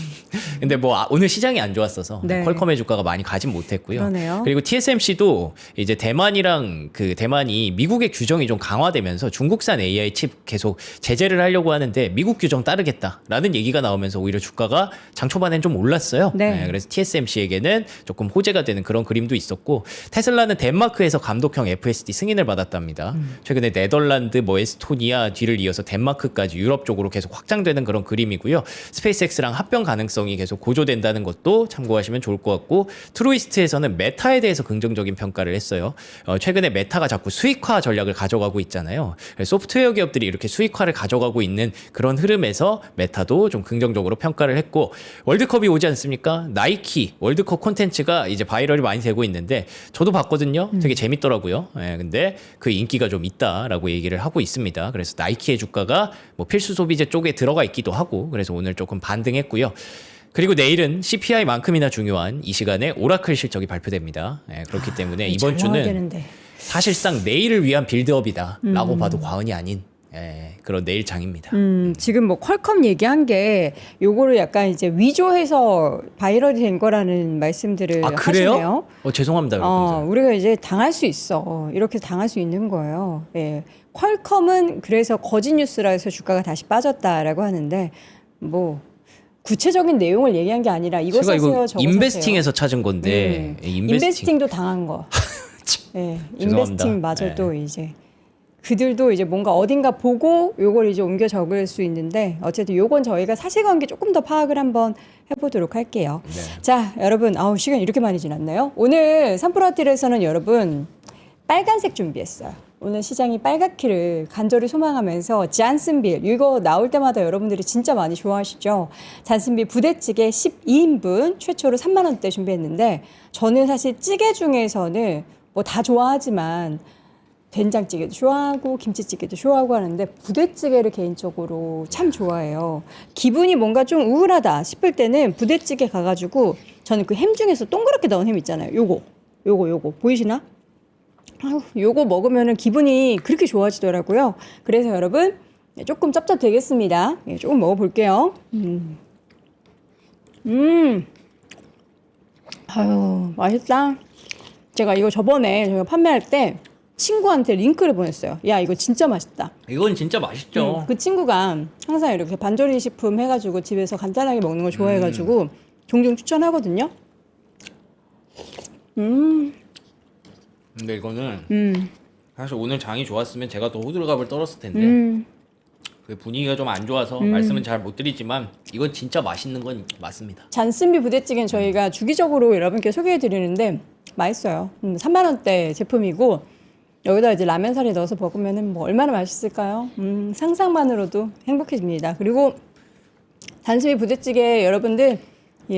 근데 뭐 오늘 시장이 안 좋았어서 네. 퀄컴의 주가가 많이 가진 못했고요. 그러네요. 그리고 TSMC도 이제 대만이랑 그 대만이 미국의 규정이 좀 강화되면서 중국산 AI 칩 계속 제재를 하려고 하는데 미국 규정 따르겠다라는 얘기가 나오면서 오히려 주가가 장 초반엔 좀 올랐어요. 네. 그래서 TSMC에게는 조금 호재가 되는 그런 그림도 있었고 테슬라는 덴마크에서 감독형 FSD 승인을 받았답니다. 최근에 네덜란드, 뭐 에스토니아 뒤를 이어서 덴마크까지 유럽 쪽으로 계속 확장되는 그런 그림이고요. 스페이스X랑 합병 가능성이 계속 고조된다는 것도 참고하시면 좋을 것 같고 트루이스트에서는 메타에 대해서 긍정적인 평가를 했어요. 최근에 메타가 자꾸 수익화 전략을 가져가고 있잖아요. 소프트웨어 기업들이 이렇게 수익화를 가져가고 있는 그런 흐름에서 메타도 좀 긍정적으로 평가를 했고 월드컵이 오지 않습니까? 나이키 월드컵 콘텐츠가 이제 바이럴이 많이 되고 있는데 저도 봤거든요. 되게 재밌더라고요. 근데 그 인기가 좀 있다라고 얘기를 하고 있습니다. 그래서 나이키의 주가가 뭐 필수 소비재 쪽에 들어가 있기도 하고 그래서 오늘 조금 반등했고요. 그리고 내일은 CPI만큼이나 중요한 이 시간에 오라클 실적이 발표됩니다. 그렇기 때문에 이번 잘 나와야 주는 되는데. 사실상 내일을 위한 빌드업이다라고 봐도 과언이 아닌 그런 내일 장입니다. 지금 뭐 퀄컴 얘기한 게 요거를 약간 이제 위조해서 바이럴이 된 거라는 말씀들을 그래요? 하시네요. 죄송합니다, 여러분들. 우리가 이제 당할 수 있어. 이렇게 당할 수 있는 거예요. 예. 퀄컴은 그래서 거짓 뉴스라 해서 주가가 다시 빠졌다라고 하는데 뭐 구체적인 내용을 얘기한 게 아니라 이거 제가 사세요, 이거 저거 인베스팅에서 찾은 건데 인베스팅도 당한 거. 예, 죄송합니다. 인베스팅마저도 이제 그들도 이제 뭔가 어딘가 보고 요걸 이제 옮겨 적을 수 있는데 어쨌든 요건 저희가 사실관계 조금 더 파악을 한번 해보도록 할게요. 네. 자, 여러분, 시간 이렇게 많이 지났나요? 오늘 삼프로아틸에서는 여러분 빨간색 준비했어요. 오늘 시장이 빨갛기를 간절히 소망하면서 잔슨빌 이거 나올 때마다 여러분들이 진짜 많이 좋아하시죠. 잔슨빌 부대찌개 12인분 최초로 3만 원대 준비했는데 저는 사실 찌개 중에서는 뭐 다 좋아하지만 된장찌개도 좋아하고 김치찌개도 좋아하고 하는데 부대찌개를 개인적으로 참 좋아해요. 기분이 뭔가 좀 우울하다 싶을 때는 부대찌개 가가지고 저는 그 햄 중에서 동그랗게 나온 햄 있잖아요. 요거 보이시나? 요거 먹으면은 기분이 그렇게 좋아지더라고요. 그래서 여러분 조금 짭짭되겠습니다. 조금 먹어볼게요. 아유 맛있다. 제가 이거 저번에 저희가 판매할 때 친구한테 링크를 보냈어요. 야 이거 진짜 맛있다. 이건 진짜 맛있죠. 그 친구가 항상 이렇게 반조리 식품 해가지고 집에서 간단하게 먹는 거 좋아해가지고 종종 추천하거든요. 근데 이거는 사실 오늘 장이 좋았으면 제가 더 호들갑을 떨었을 텐데 그 분위기가 좀 안 좋아서 말씀은 잘 못 드리지만 이건 진짜 맛있는 건 맞습니다. 잔슨비 부대찌개는 저희가 주기적으로 여러분께 소개해드리는데 맛있어요. 3만 원대 제품이고 여기다 이제 라면사리 넣어서 먹으면 뭐 얼마나 맛있을까요? 상상만으로도 행복해집니다. 그리고 잔슨비 부대찌개 여러분들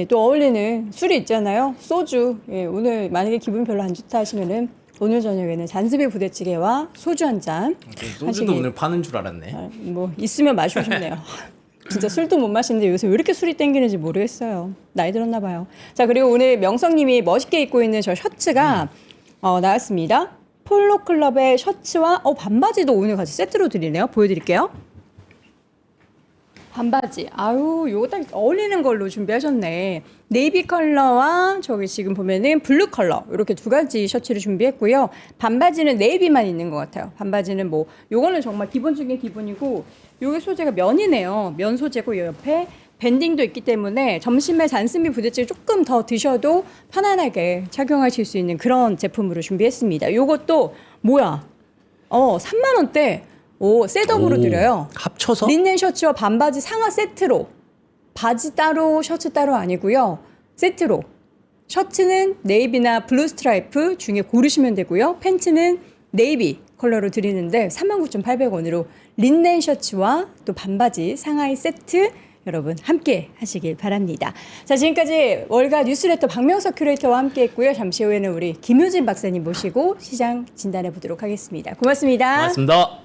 또 어울리는 술이 있잖아요. 소주. 오늘 만약에 기분 별로 안 좋다 하시면은 오늘 저녁에는 잔스비 부대찌개와 소주 한 잔. 소주도 오늘 파는 줄 알았네. 뭐 있으면 마시고 싶네요. 진짜 술도 못 마시는데 요새 왜 이렇게 술이 땡기는지 모르겠어요. 나이 들었나 봐요. 자, 그리고 오늘 명성님이 멋있게 입고 있는 저 셔츠가 나왔습니다. 폴로클럽의 셔츠와 반바지도 오늘 같이 세트로 드리네요. 보여드릴게요. 반바지. 아유, 요거 딱 어울리는 걸로 준비하셨네. 네이비 컬러와 저기 지금 보면은 블루 컬러. 이렇게 두 가지 셔츠를 준비했고요. 반바지는 네이비만 있는 것 같아요. 반바지는 뭐, 요거는 정말 기본 중에 기본이고, 요게 소재가 면이네요. 면 소재고, 요 옆에 밴딩도 있기 때문에 점심에 잔스미 부대찌개 조금 더 드셔도 편안하게 착용하실 수 있는 그런 제품으로 준비했습니다. 요것도 뭐야? 3만 원대. 셋업으로 드려요. 합쳐서? 린넨 셔츠와 반바지 상하 세트로. 바지 따로, 셔츠 따로 아니고요. 세트로. 셔츠는 네이비나 블루 스트라이프 중에 고르시면 되고요. 팬츠는 네이비 컬러로 드리는데 39,800원으로 린넨 셔츠와 또 반바지 상하이 세트 여러분 함께 하시길 바랍니다. 자, 지금까지 월가 뉴스레터 박명석 큐레이터와 함께 했고요. 잠시 후에는 우리 김효진 박사님 모시고 시장 진단해 보도록 하겠습니다. 고맙습니다. 고맙습니다.